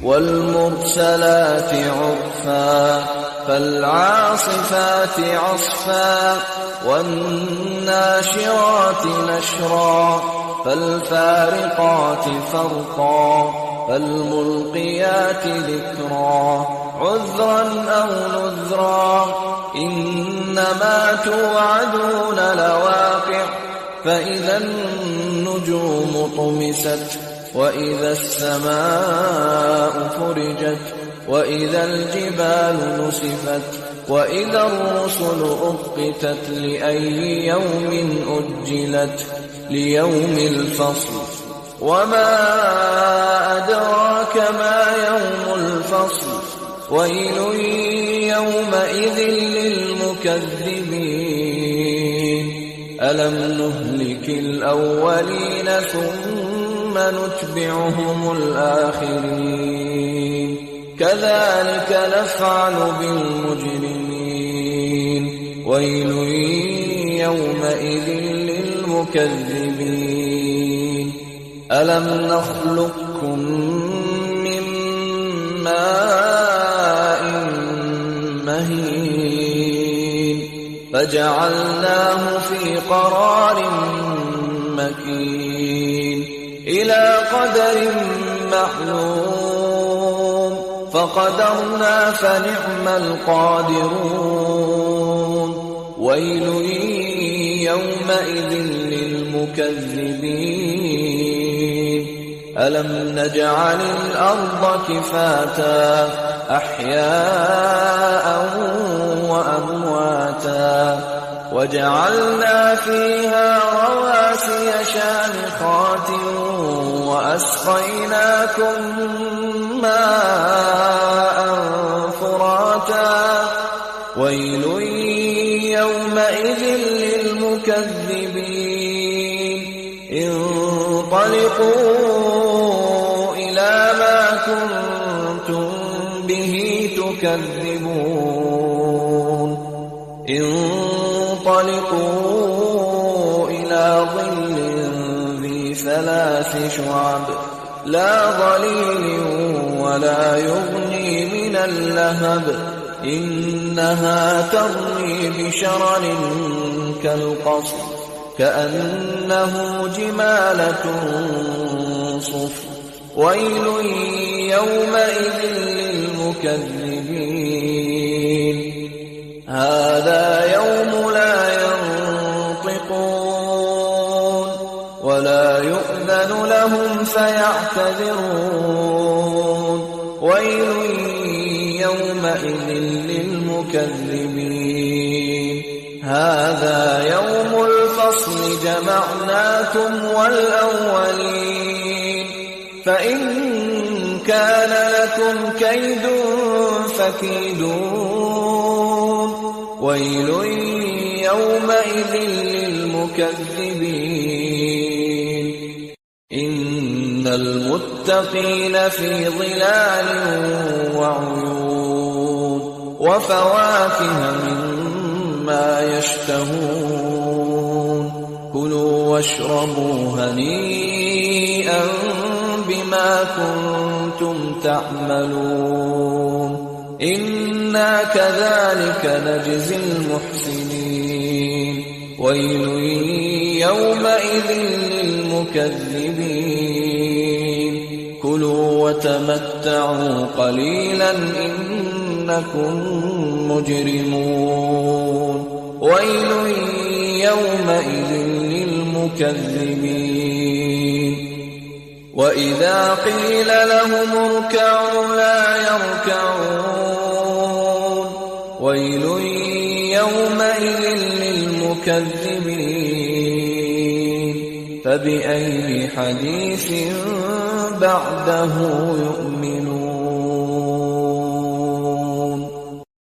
والمرسلات عرفا فالعاصفات عصفا والناشرات نشرا فالفارقات فرقا فالملقيات ذكرا عذرا أو نذرا إنما توعدون لواقع فإذا النجوم طمست وإذا السماء فرجت وإذا الجبال نسفت وإذا الرسل أقتت لأي يوم أجلت ليوم الفصل وما أدراك ما يوم الفصل ويل يومئذ للمكذبين ألم نهلك الأولين ثم نتبعهم الآخرين كذلك نفعل بالمجرمين ويل يومئذ للمكذبين ألم نخلقكم من ماء مهين فجعلناه في قرار مكين إلى قدر معلوم فقدرنا فنعم القادرون ويل يومئذ للمكذبين ألم نجعل الأرض كفاتا أحياء وأمواتا وجعلنا فيها رواسي شامخات وأسقيناكم ماء فراتا ويل يومئذ للمكذبين انطلقوا إلى ما كنتم به تكذبون انطلقوا إلى ظل ذي ثلاث شعب لا ظليل ولا يغني من اللهب إنها ترمي بشرر كالقصر كأنه جمالة صفر ويل يومئذ للمكذبين هذا يوم لا ينطقون ولا يؤذن لهم فيعتذرون ويل يومئذ للمكذبين هذا يوم الفصل جمعناكم والأولين فإن كان لكم كيد فكيدون ويل يومئذ للمكذبين إن المتقين في ظلال وعيون وفواكه مما يشتهون كلوا واشربوا هنيئا بما كنتم تعملون إنا كذلك نجزي المحسنين ويل يومئذ للمكذبين كلوا وتمتعوا قليلا إنكم مجرمون ويل يومئذ للمكذبين وإذا قيل لهم اركعوا لا يركعون ويل يومئذ للمكذبين فبأي حديث بعده يؤمنون